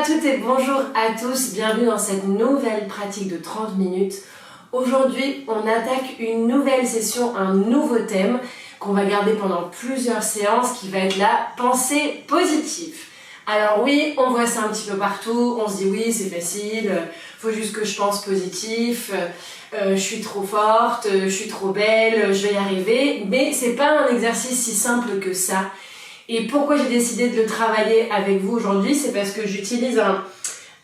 à toutes et bonjour à tous, bienvenue dans cette nouvelle pratique de 30 minutes. Aujourd'hui, on attaque une nouvelle session, un nouveau thème qu'on va garder pendant plusieurs séances qui va être la pensée positive. Alors oui, on voit ça un petit peu partout, on se dit oui c'est facile, faut juste que je pense positif, je suis trop forte, je suis trop belle, je vais y arriver, mais c'est pas un exercice si simple que ça. Et pourquoi j'ai décidé de le travailler avec vous aujourd'hui, c'est parce que j'utilise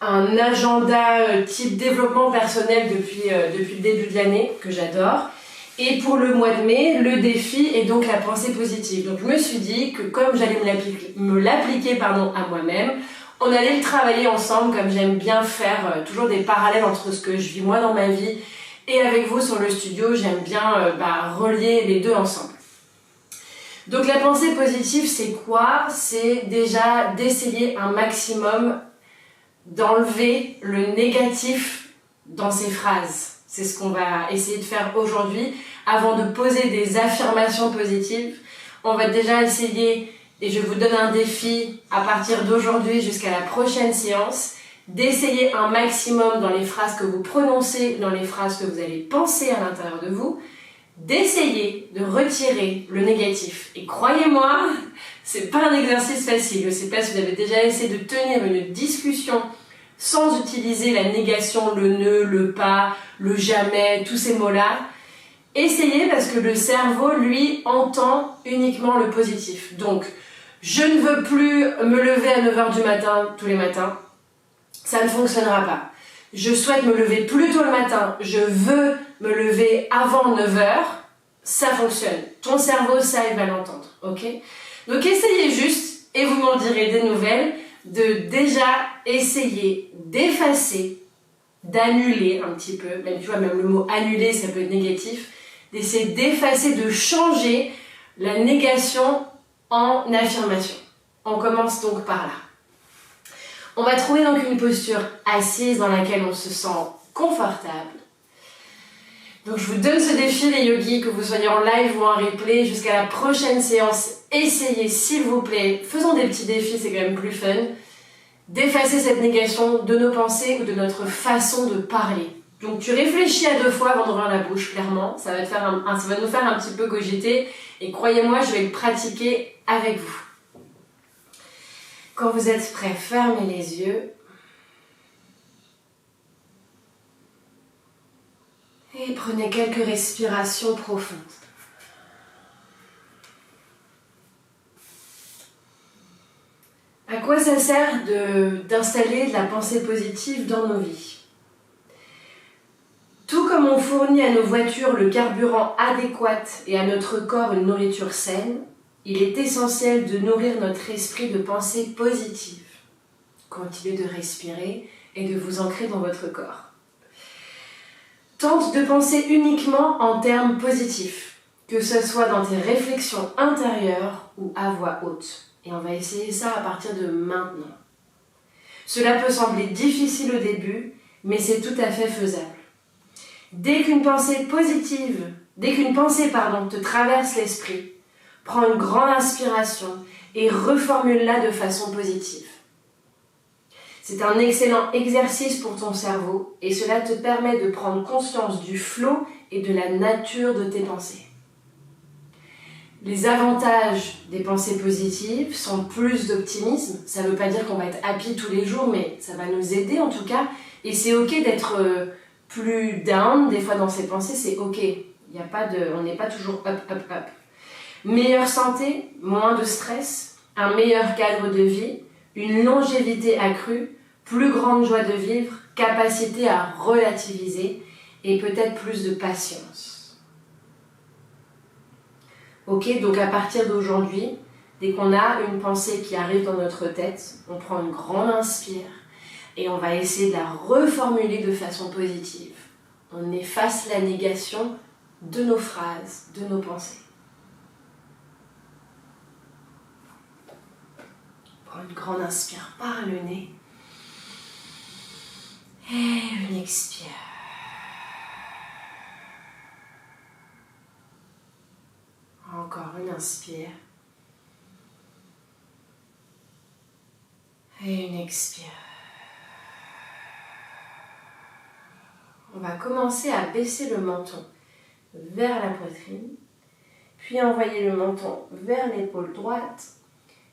un agenda type développement personnel depuis le début de l'année, que j'adore. Et pour le mois de mai, le défi est donc la pensée positive. Donc je me suis dit que comme j'allais me l'appliquer à moi-même, on allait le travailler ensemble, comme j'aime bien faire toujours des parallèles entre ce que je vis moi dans ma vie et avec vous sur le studio, j'aime bien relier les deux ensemble. Donc la pensée positive, c'est quoi? C'est déjà d'essayer un maximum d'enlever le négatif dans ces phrases. C'est ce qu'on va essayer de faire aujourd'hui. Avant de poser des affirmations positives, on va déjà essayer, et je vous donne un défi à partir d'aujourd'hui jusqu'à la prochaine séance, d'essayer un maximum dans les phrases que vous prononcez, dans les phrases que vous allez penser à l'intérieur de vous, d'essayer de retirer le négatif. Et croyez-moi, c'est pas un exercice facile. Je sais pas si vous avez déjà essayé de tenir une discussion sans utiliser la négation, le ne, le pas, le jamais, tous ces mots-là. Essayez parce que le cerveau, lui, entend uniquement le positif. Donc, je ne veux plus me lever à 9h du matin tous les matins. Ça ne fonctionnera pas. Je souhaite me lever plus tôt le matin. Je veux me lever avant 9h. Ça fonctionne. Ton cerveau, ça, il va l'entendre. Ok? Donc, essayez juste, et vous m'en direz des nouvelles, de déjà essayer d'effacer, d'annuler un petit peu, même tu vois, même le mot annuler, ça peut être négatif, d'essayer d'effacer, de changer la négation en affirmation. On commence donc par là. On va trouver donc une posture assise dans laquelle on se sent confortable. Donc je vous donne ce défi les yogis, que vous soyez en live ou en replay, jusqu'à la prochaine séance. Essayez s'il vous plaît, faisons des petits défis, c'est quand même plus fun, d'effacer cette négation de nos pensées ou de notre façon de parler. Donc tu réfléchis à 2 fois avant d'ouvrir la bouche, clairement, ça va nous faire un petit peu cogiter et croyez-moi, je vais le pratiquer avec vous. Quand vous êtes prêts, fermez les yeux. Et prenez quelques respirations profondes. À quoi ça sert d'installer de la pensée positive dans nos vies? Tout comme on fournit à nos voitures le carburant adéquat et à notre corps une nourriture saine, il est essentiel de nourrir notre esprit de pensée positive. Continuez de respirer et de vous ancrer dans votre corps. Tente de penser uniquement en termes positifs, que ce soit dans tes réflexions intérieures ou à voix haute. Et on va essayer ça à partir de maintenant. Cela peut sembler difficile au début, mais c'est tout à fait faisable. Dès qu'une pensée te traverse l'esprit, prends une grande inspiration et reformule-la de façon positive. C'est un excellent exercice pour ton cerveau et cela te permet de prendre conscience du flot et de la nature de tes pensées. Les avantages des pensées positives sont plus d'optimisme. Ça ne veut pas dire qu'on va être happy tous les jours, mais ça va nous aider en tout cas. Et c'est ok d'être plus down des fois dans ses pensées, c'est ok. On n'est pas toujours up, up, up. Meilleure santé, moins de stress, un meilleur cadre de vie, une longévité accrue, plus grande joie de vivre, capacité à relativiser et peut-être plus de patience. Ok, donc à partir d'aujourd'hui, dès qu'on a une pensée qui arrive dans notre tête, on prend une grande inspire et on va essayer de la reformuler de façon positive. On efface la négation de nos phrases, de nos pensées. Prends une grande inspire par le nez. Et une expire. Encore une inspire. Et une expire. On va commencer à baisser le menton vers la poitrine, puis envoyer le menton vers l'épaule droite,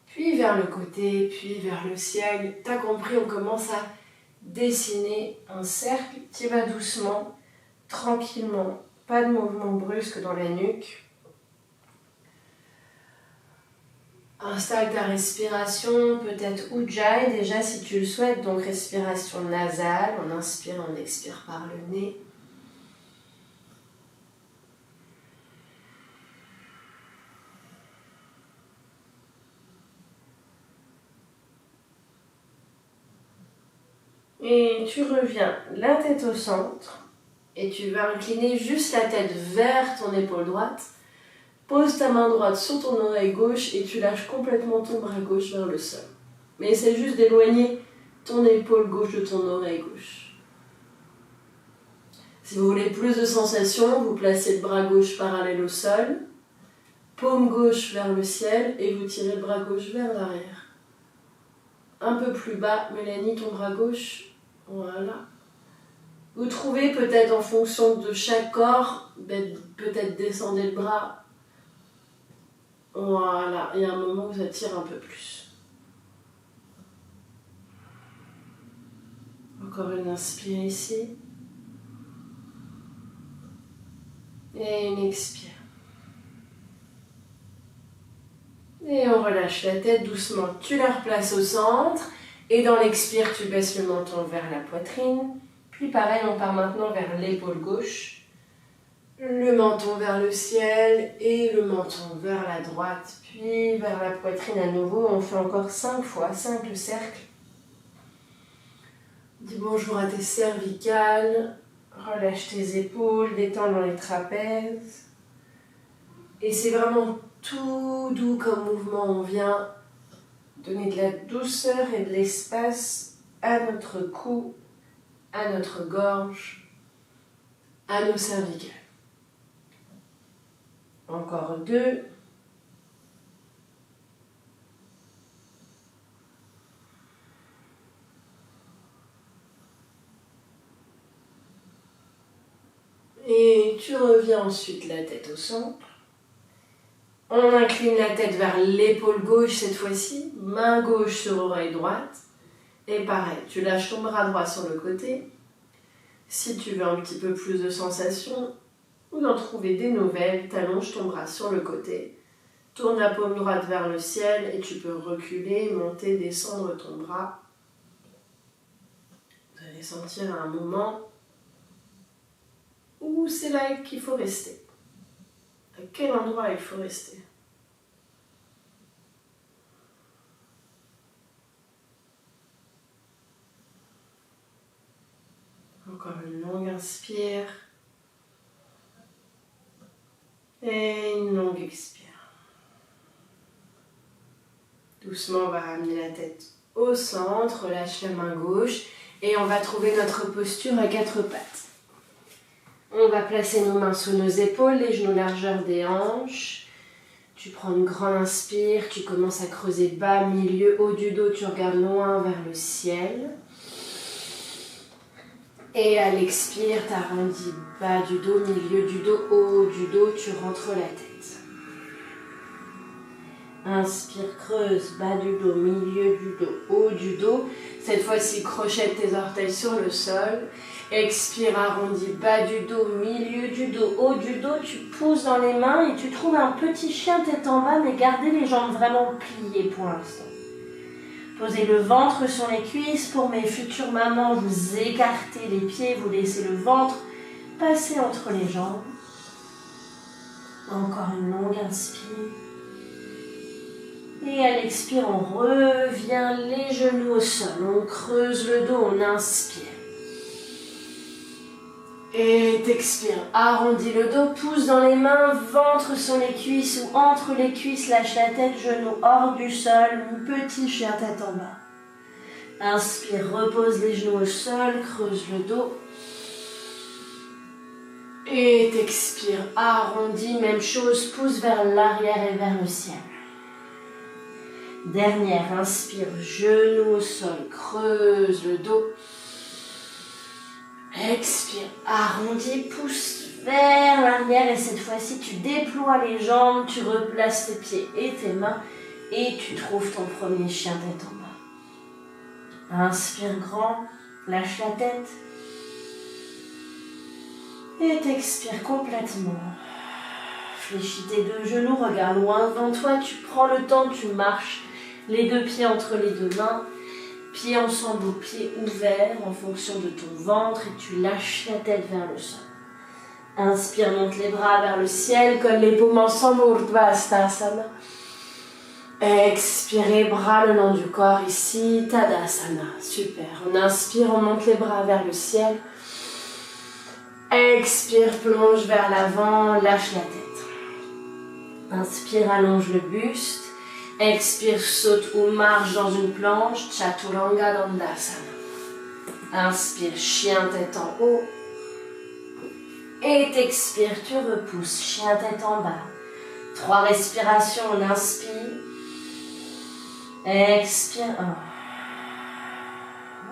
puis vers le côté, puis vers le ciel. T'as compris, on commence à dessiner un cercle qui va doucement, tranquillement, pas de mouvement brusque dans la nuque. Installe ta respiration, peut-être Ujjayi déjà si tu le souhaites, donc respiration nasale, on inspire, on expire par le nez. Et tu reviens la tête au centre et tu vas incliner juste la tête vers ton épaule droite. Pose ta main droite sur ton oreille gauche et tu lâches complètement ton bras gauche vers le sol. Mais essaie juste d'éloigner ton épaule gauche de ton oreille gauche. Si vous voulez plus de sensations, vous placez le bras gauche parallèle au sol, paume gauche vers le ciel et vous tirez le bras gauche vers l'arrière. Un peu plus bas, Mélanie, ton bras gauche. Voilà. Vous trouvez peut-être en fonction de chaque corps, peut-être descendez le bras. Voilà, il y a un moment où ça tire un peu plus. Encore une inspire ici. Et une expire. Et on relâche la tête doucement. Tu la replaces au centre. Et dans l'expire, tu baisses le menton vers la poitrine. Puis pareil, on part maintenant vers l'épaule gauche. Le menton vers le ciel et le menton vers la droite. Puis vers la poitrine à nouveau. On fait encore 5 fois, 5 le cercle. Dis bonjour à tes cervicales. Relâche tes épaules, détends dans les trapèzes. Et c'est vraiment tout doux comme mouvement. On vient donner de la douceur et de l'espace à notre cou, à notre gorge, à nos cervicales. Encore 2. Et tu reviens ensuite la tête au centre. On incline la tête vers l'épaule gauche cette fois-ci, main gauche sur oreille droite. Et pareil, tu lâches ton bras droit sur le côté. Si tu veux un petit peu plus de sensations ou d'en trouver des nouvelles, t'allonges ton bras sur le côté. Tourne la paume droite vers le ciel et tu peux reculer, monter, descendre ton bras. Vous allez sentir à un moment où c'est là qu'il faut rester. À quel endroit il faut rester? Encore une longue inspire. Et une longue expire. Doucement, on va ramener la tête au centre, relâche la main gauche et on va trouver notre posture à 4 pattes. On va placer nos mains sous nos épaules, les genoux largeur des hanches. Tu prends une grande inspire, tu commences à creuser bas, milieu, haut du dos, tu regardes loin vers le ciel. Et à l'expire, tu arrondis bas du dos, milieu du dos, haut du dos, tu rentres la tête. Inspire, creuse, bas du dos, milieu du dos, haut du dos. Cette fois-ci, crochette tes orteils sur le sol. Expire, arrondis, bas du dos, milieu du dos, haut du dos. Tu pousses dans les mains et tu trouves un petit chien tête en bas, mais gardez les jambes vraiment pliées pour l'instant. Posez le ventre sur les cuisses. Pour mes futures mamans, vous écartez les pieds, vous laissez le ventre passer entre les jambes. Encore une longue inspire. Et à l'expire, on revient les genoux au sol. On creuse le dos, on inspire. Et t'expires. Arrondis le dos, pousse dans les mains, ventre sur les cuisses ou entre les cuisses, lâche la tête, genoux hors du sol, petit chien tête en bas. Inspire, repose les genoux au sol, creuse le dos. Et t'expires, arrondis, même chose, pousse vers l'arrière et vers le ciel. Dernière, inspire, genoux au sol, creuse le dos. Expire, arrondis, pousse vers l'arrière et cette fois-ci tu déploies les jambes, tu replaces tes pieds et tes mains et tu trouves ton premier chien tête en bas. Inspire grand, lâche la tête et t'expire complètement. Fléchis tes deux genoux, regarde loin devant toi, tu prends le temps, tu marches les deux pieds entre les deux mains, pieds ensemble, pieds ouverts en fonction de ton ventre et tu lâches la tête vers le sol. Inspire, monte les bras vers le ciel, colle les paumes ensemble, Urdhva Hastasana. Expirez, bras le long du corps ici, Tadasana. Super. On inspire, on monte les bras vers le ciel. Expire, plonge vers l'avant, lâche la tête. Inspire, allonge le buste. Expire, saute ou marche dans une planche, Chaturanga Dandasana. Inspire, chien tête en haut. Et t'expire, tu repousses, chien tête en bas. 3 respirations, on inspire. Expire,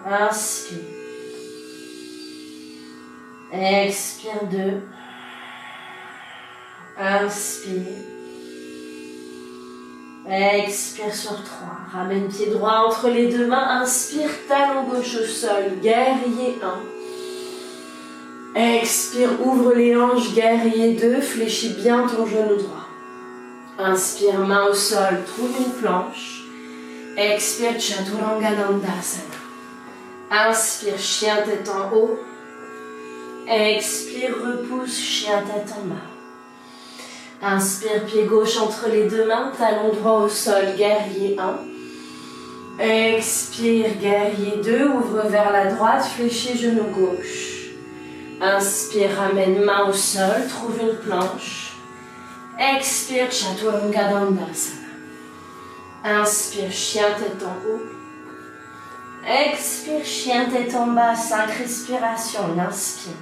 1. Inspire. Expire, 2. Inspire. Expire sur 3. Ramène pied droit entre les deux mains. Inspire, talon gauche au sol. Guerrier 1. Expire, ouvre les hanches. Guerrier 2. Fléchis bien ton genou droit. Inspire, main au sol. Trouve une planche. Expire, Chaturanga Dandasana. Inspire, chien tête en haut. Expire, repousse, chien tête en bas. Inspire, pied gauche entre les deux mains, talon droit au sol, guerrier 1. Expire, guerrier 2, ouvre vers la droite, fléchis genou gauche. Inspire, ramène main au sol, trouve une planche. Expire, Chaturanga Dandasana. Inspire, chien tête en haut. Expire, chien tête en bas, 5 respirations, on inspire.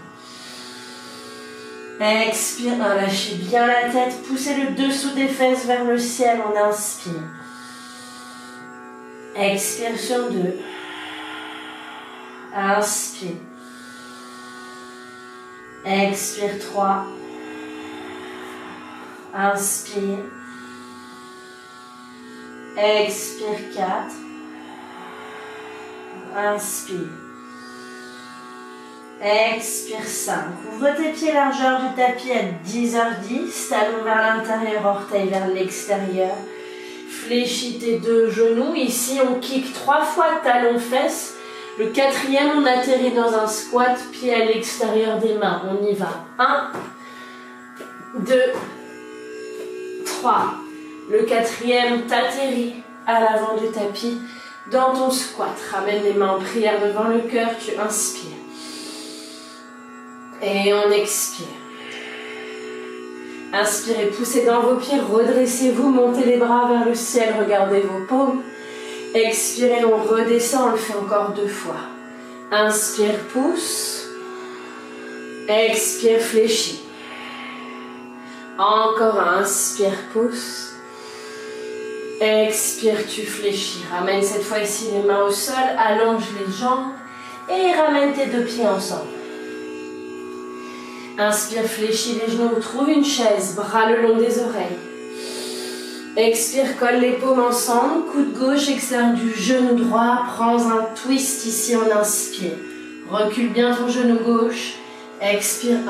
Expire, lâchez bien la tête, poussez le dessous des fesses vers le ciel, on inspire. Expire sur 2. Inspire. Expire 3. Inspire. Expire 4. Inspire. Expire 5. Ouvre tes pieds largeur du tapis à 10h10. Talon vers l'intérieur, orteil vers l'extérieur. Fléchis tes deux genoux. Ici, on kick 3 fois talon-fesse. Le 4e, on atterrit dans un squat, pied à l'extérieur des mains. On y va. 1, 2, 3. Le 4e, t'atterris à l'avant du tapis dans ton squat. Ramène les mains en prière devant le cœur. Tu inspires. Et on expire. Inspirez, poussez dans vos pieds, redressez-vous, montez les bras vers le ciel, regardez vos paumes. Expirez, on redescend, on le fait encore 2 fois. Inspire, pousse. Expire, fléchis. Encore un, inspire, pousse. Expire, tu fléchis. Ramène cette fois-ci les mains au sol, allonge les jambes et ramène tes 2 pieds ensemble. Inspire, fléchis les genoux, trouve une chaise, bras le long des oreilles. Expire, colle les paumes ensemble, coude gauche, extérieur du genou droit, prends un twist ici, on inspire. Recule bien ton genou gauche, expire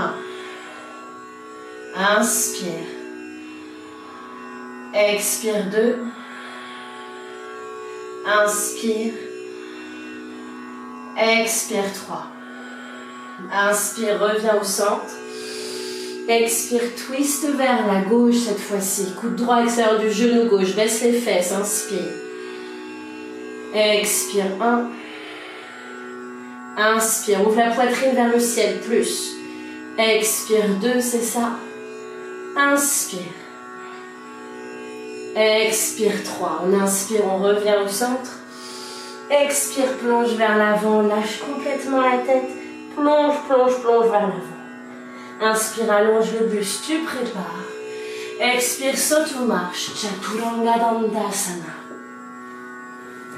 1. Inspire. Expire 2. Inspire. Expire 3. Inspire, reviens au centre. Expire, twist vers la gauche cette fois-ci. Coude droit extérieur du genou gauche. Baisse les fesses, inspire. Expire 1. Inspire, ouvre la poitrine vers le ciel, plus. Expire 2, c'est ça. Inspire. Expire 3. On inspire, on revient au centre. Expire, plonge vers l'avant, lâche complètement la tête. Plonge, plonge, plonge vers l'avant. Inspire, allonge le buste, tu prépares. Expire, saute ou marche. Chaturanga Dandasana.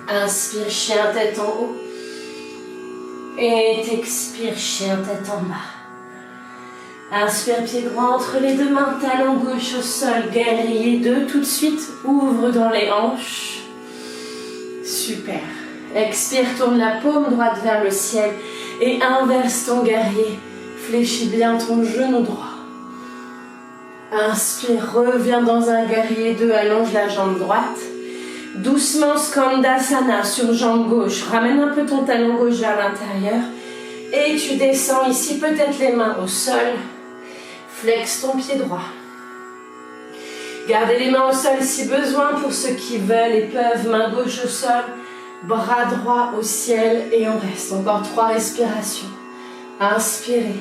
Inspire, chien tête en haut. Et t'expires, chien tête en bas. Inspire, pied droit entre les deux mains, talon gauche au sol, guerrier 2. Tout de suite, ouvre dans les hanches. Super. Expire, tourne la paume droite vers le ciel et inverse ton guerrier. Fléchis bien ton genou droit. Inspire, reviens dans un guerrier 2, allonge la jambe droite. Doucement, Skandasana sur jambe gauche. Ramène un peu ton talon gauche vers l'intérieur. Et tu descends ici, peut-être les mains au sol. Flexe ton pied droit. Gardez les mains au sol si besoin pour ceux qui veulent et peuvent. Main gauche au sol, bras droit au ciel et on reste. Encore 3 respirations. Inspirez.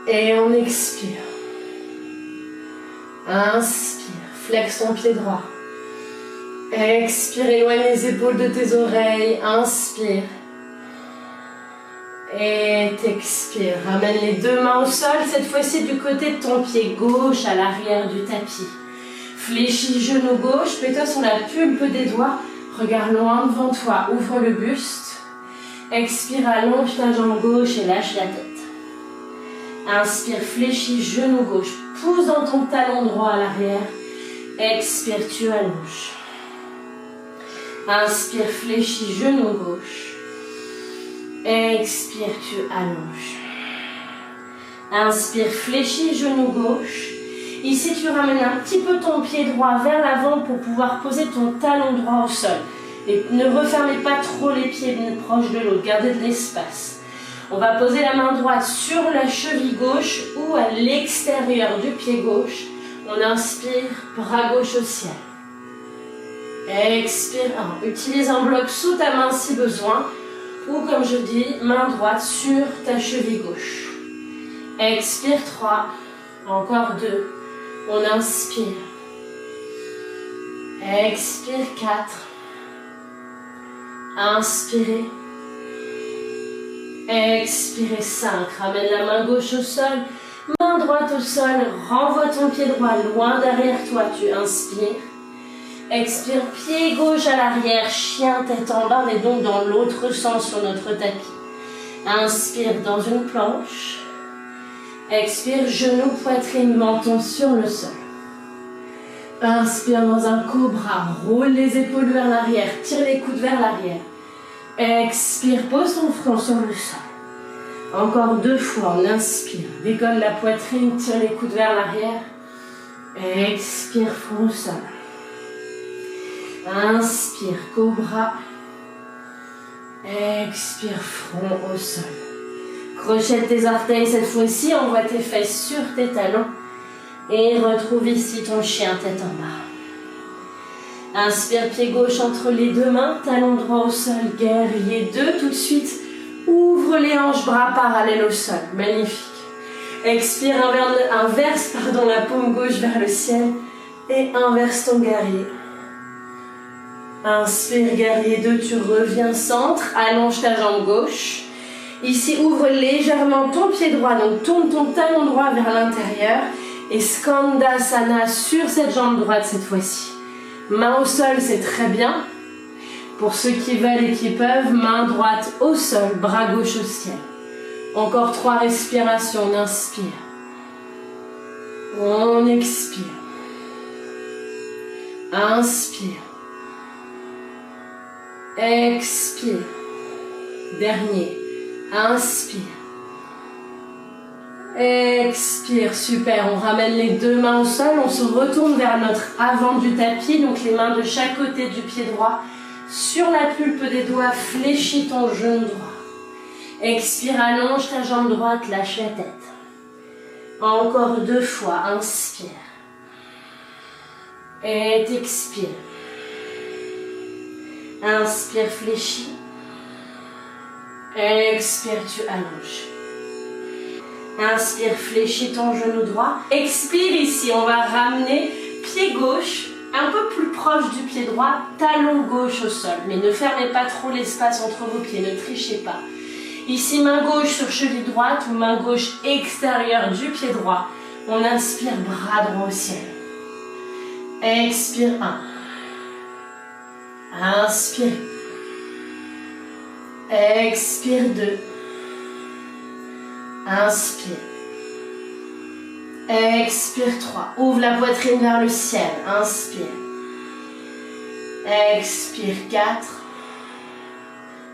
Et on expire. Inspire. Flexe ton pied droit. Expire, éloigne les épaules de tes oreilles. Inspire. Et t'expire. Ramène les 2 mains au sol, cette fois-ci du côté de ton pied gauche à l'arrière du tapis. Fléchis genou gauche, mets-toi sur la pulpe des doigts. Regarde loin devant toi, ouvre le buste. Expire, allonge ta jambe gauche et lâche la tête. Inspire, fléchis genou gauche, pousse dans ton talon droit à l'arrière. Expire, tu allonges. Inspire, fléchis genou gauche. Expire, tu allonges. Inspire, fléchis genou gauche. Ici, tu ramènes un petit peu ton pied droit vers l'avant pour pouvoir poser ton talon droit au sol. Et ne refermez pas trop les pieds proches de l'autre, gardez de l'espace. On va poser la main droite sur la cheville gauche ou à l'extérieur du pied gauche. On inspire, bras gauche au ciel. Expire, utilise un bloc sous ta main si besoin. Ou comme je dis, main droite sur ta cheville gauche. Expire 3. Encore 2. On inspire. Expire 4. Inspirez. Expirez 5. Ramène la main gauche au sol. Main droite au sol. Renvoie ton pied droit loin derrière toi. Tu inspires. Expire, pied gauche à l'arrière, chien tête en bas, et donc dans l'autre sens sur notre tapis. Inspire dans une planche. Expire, genou, poitrine, menton sur le sol. Inspire dans un cobra, roule les épaules vers l'arrière, tire les coudes vers l'arrière. Expire, pose ton front sur le sol. Encore 2 fois, on inspire, décolle la poitrine, tire les coudes vers l'arrière. Expire, front au sol. Inspire, cobra. Expire, front au sol. Crochette tes orteils cette fois-ci, envoie tes fesses sur tes talons. Et retrouve ici ton chien tête en bas. Inspire, pied gauche entre les 2 mains, talon droit au sol, guerrier 2. Tout de suite, ouvre les hanches, bras parallèles au sol. Magnifique. Expire, inverse la paume gauche vers le ciel. Et inverse ton guerrier. Inspire, guerrier 2, tu reviens centre, allonge ta jambe gauche. Ici, ouvre légèrement ton pied droit, donc tourne ton talon droit vers l'intérieur. Et Skandasana sur cette jambe droite cette fois-ci. Main au sol, c'est très bien. Pour ceux qui veulent et qui peuvent, main droite au sol, bras gauche au ciel. Encore 3 respirations, on inspire. On expire. Inspire. Expire. Dernier. Inspire. Expire. Super. On ramène les 2 mains au sol. On se retourne vers notre avant du tapis. Donc les mains de chaque côté du pied droit. Sur la pulpe des doigts, fléchis ton genou droit. Expire, allonge ta jambe droite, lâche la tête. Encore 2 fois. Inspire. Et t'expire. Inspire, fléchis. Expire, tu allonges. Inspire, fléchis ton genou droit. Expire ici, on va ramener pied gauche un peu plus proche du pied droit, talon gauche au sol. Mais ne fermez pas trop l'espace entre vos pieds, ne trichez pas. Ici, main gauche sur cheville droite ou main gauche extérieure du pied droit. On inspire, bras droit au ciel. Expire 1. Inspire. Expire 2. Inspire. Expire 3. Ouvre la poitrine vers le ciel. Inspire. Expire 4.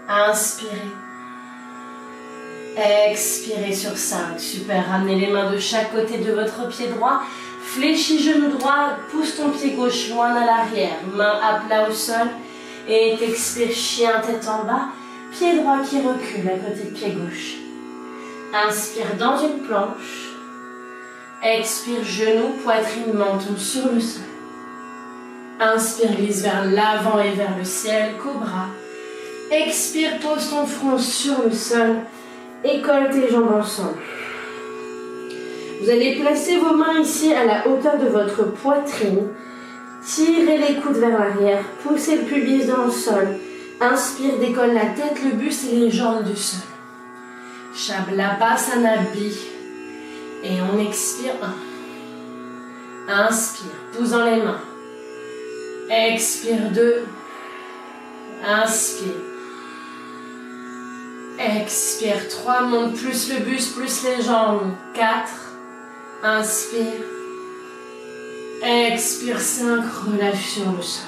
Inspirez. Expirez sur 5. Super. Ramenez les mains de chaque côté de votre pied droit. Fléchis genou droit. Pousse ton pied gauche loin à l'arrière. Main à plat au sol. Et t'expire chien tête en bas. Pied droit qui recule à côté de pied gauche. Inspire dans une planche. Expire genou, poitrine, menton sur le sol. Inspire, glisse vers l'avant et vers le ciel, cobra. Expire, pose ton front sur le sol et colle tes jambes ensemble. Vous allez placer vos mains ici à la hauteur de votre poitrine. Tirez les coudes vers l'arrière, poussez le pubis dans le sol. Inspire, décolle la tête, le buste et les jambes du sol. Shablasana Bi. Et on expire 1. Inspire, posant les mains. Expire 2. Inspire. Expire 3. Monte plus le buste, plus les jambes. 4. Inspire. Expire 5. Relâche sur le sol.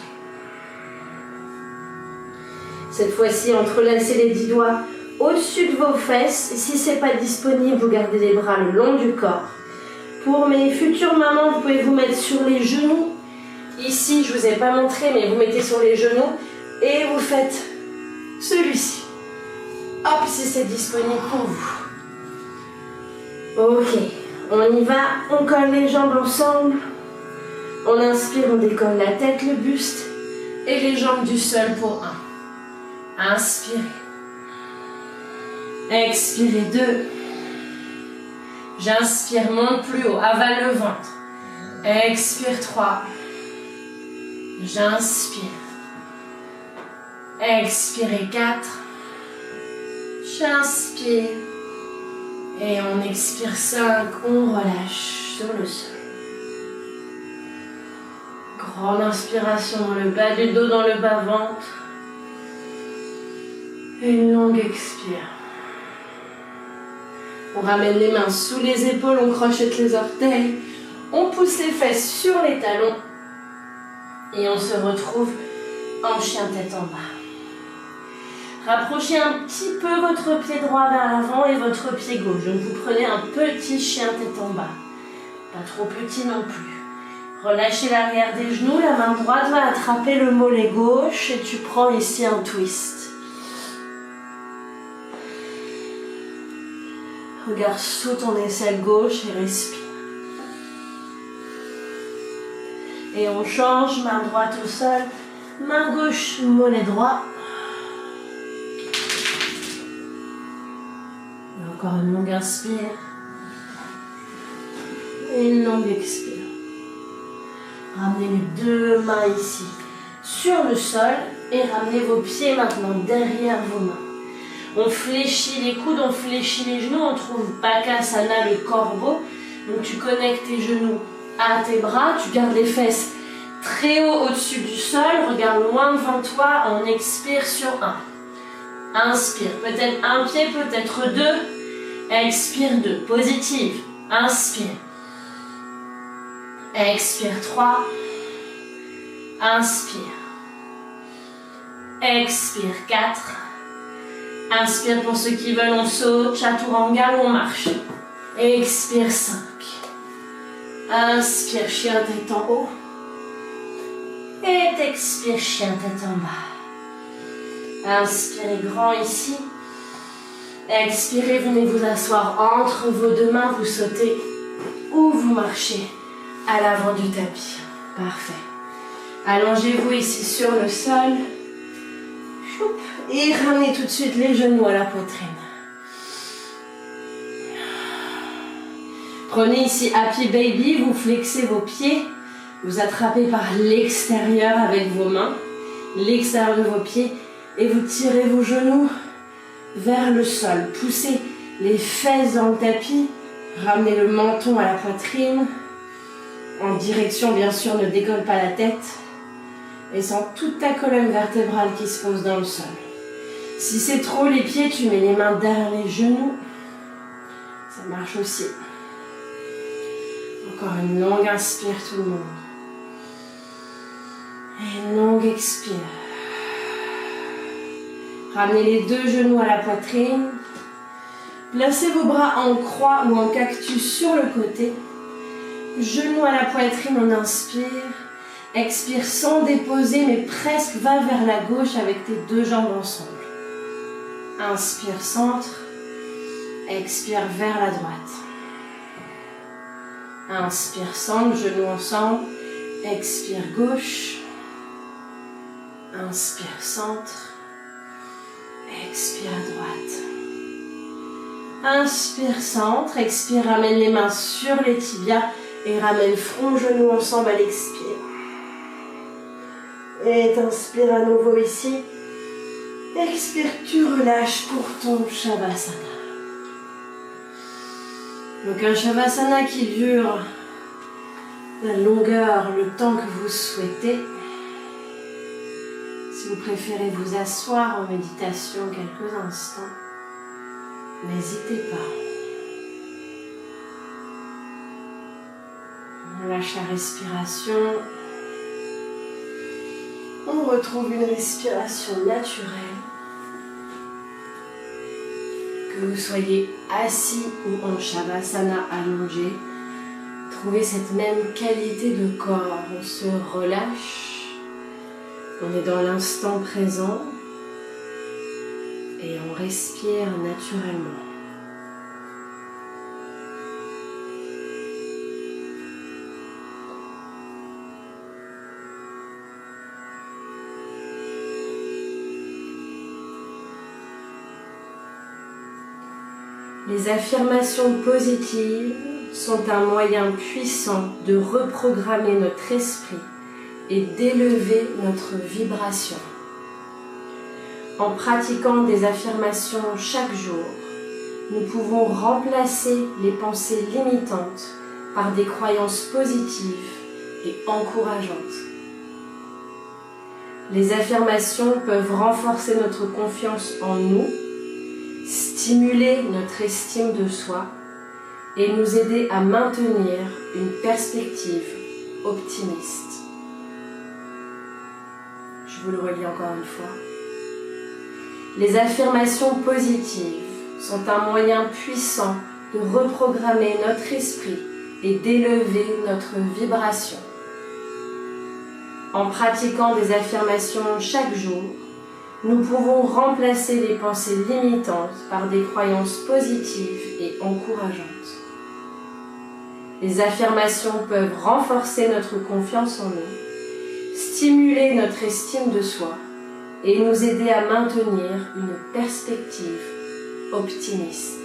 Cette fois-ci, entrelacez les 10 doigts au-dessus de vos fesses. Si ce n'est pas disponible, vous gardez les bras le long du corps. Pour mes futures mamans, vous pouvez vous mettre sur les genoux. Ici, je ne vous ai pas montré, mais vous mettez sur les genoux et vous faites celui-ci. Hop, si c'est disponible pour vous. Ok, on y va. On colle les jambes ensemble. On inspire, on décolle la tête, le buste et les jambes du sol pour 1. Inspirez. Expirez 2. J'inspire, monte plus haut, avale le ventre. Expire 3. J'inspire. Expirez 4. J'inspire. Et on expire 5. On relâche sur le sol. Grande inspiration dans le bas du dos, dans le bas-ventre. Et une longue expire. On ramène les mains sous les épaules, on crochette les orteils, on pousse les fesses sur les talons et on se retrouve en chien tête en bas. Rapprochez un petit peu votre pied droit vers l'avant et votre pied gauche. Donc vous prenez un petit chien tête en bas, pas trop petit non plus. Relâchez l'arrière des genoux, la main droite va attraper le mollet gauche et tu prends ici un twist. Regarde sous ton aisselle gauche et respire. Et on change, main droite au sol, main gauche, mollet droit. Et encore une longue inspire. Et une longue expire. Ramenez les deux mains ici sur le sol et ramenez vos pieds maintenant derrière vos mains. On fléchit les coudes, on fléchit les genoux, on trouve Bakasana, le corbeau. Donc tu connectes tes genoux à tes bras, tu gardes les fesses très haut au-dessus du sol, regarde loin devant toi, on expire sur 1. Inspire, peut-être un pied, peut-être 2. Expire 2, positive. Inspire. Expire 3. Inspire. Expire 4. Inspire pour ceux qui veulent, on saute, chaturanga ou on marche. Expire 5. Inspire, chien tête en haut. Et t'expire, chien tête en bas. Inspirez grand ici. Expirez, venez vous asseoir entre vos deux mains, vous sautez ou vous marchez à l'avant du tapis. Parfait. Allongez-vous ici sur le sol. Choup. Et ramenez tout de suite les genoux à la poitrine. Prenez ici Happy Baby, vous flexez vos pieds, vous attrapez par l'extérieur avec vos mains, l'extérieur de vos pieds, et vous tirez vos genoux vers le sol. Poussez les fesses dans le tapis, ramenez le menton à la poitrine, en direction, bien sûr, ne décolle pas la tête, et sens toute ta colonne vertébrale qui se pose dans le sol. Si c'est trop les pieds, tu mets les mains derrière les genoux. Ça marche aussi. Encore une longue inspire tout le monde. Et une longue expire. Ramenez les deux genoux à la poitrine. Placez vos bras en croix ou en cactus sur le côté. Genoux à la poitrine, on inspire. Expire sans déposer, mais presque va vers la gauche avec tes deux jambes ensemble. Inspire centre. Expire vers la droite. Inspire centre, genoux ensemble. Expire gauche. Inspire centre. Expire à droite. Inspire centre. Expire, ramène les mains sur les tibias et ramène front, genoux ensemble à l'expire. Et t'inspires à nouveau ici. Expire, tu relâches pour ton Shavasana. Donc un Shavasana qui dure la longueur, le temps que vous souhaitez. Si vous préférez vous asseoir en méditation quelques instants, n'hésitez pas. On lâche la respiration. On retrouve une respiration naturelle. Que vous soyez assis ou en Shavasana allongé, trouvez cette même qualité de corps. On se relâche, on est dans l'instant présent et on respire naturellement. Les affirmations positives sont un moyen puissant de reprogrammer notre esprit et d'élever notre vibration. En pratiquant des affirmations chaque jour, nous pouvons remplacer les pensées limitantes par des croyances positives et encourageantes. Les affirmations peuvent renforcer notre confiance en nous, stimuler notre estime de soi et nous aider à maintenir une perspective optimiste. Je vous le relis encore une fois. Les affirmations positives sont un moyen puissant de reprogrammer notre esprit et d'élever notre vibration. En pratiquant des affirmations chaque jour, nous pouvons remplacer les pensées limitantes par des croyances positives et encourageantes. Les affirmations peuvent renforcer notre confiance en nous, stimuler notre estime de soi et nous aider à maintenir une perspective optimiste.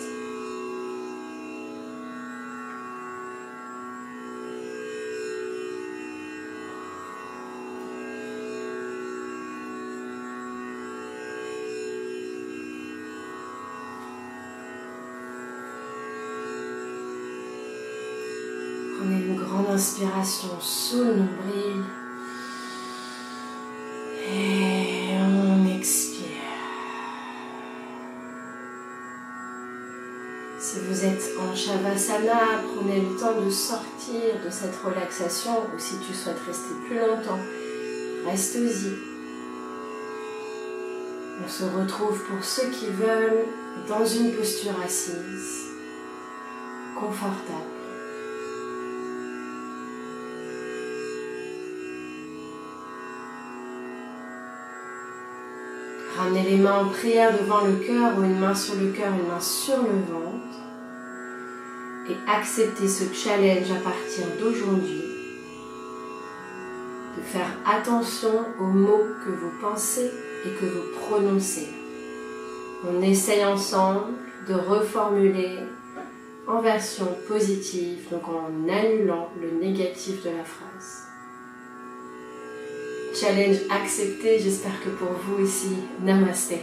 Prenez une grande inspiration sous le nombril et on expire. Si vous êtes en Shavasana, prenez le temps de sortir de cette relaxation ou si tu souhaites rester plus longtemps, reste-y. On se retrouve pour ceux qui veulent dans une posture assise, confortable. Ramenez les mains en prière devant le cœur ou une main sur le cœur, une main sur le ventre. Et acceptez ce challenge à partir d'aujourd'hui de faire attention aux mots que vous pensez et que vous prononcez. On essaye ensemble de reformuler en version positive, donc en annulant le négatif de la phrase. Challenge accepté, j'espère que pour vous aussi, namasté.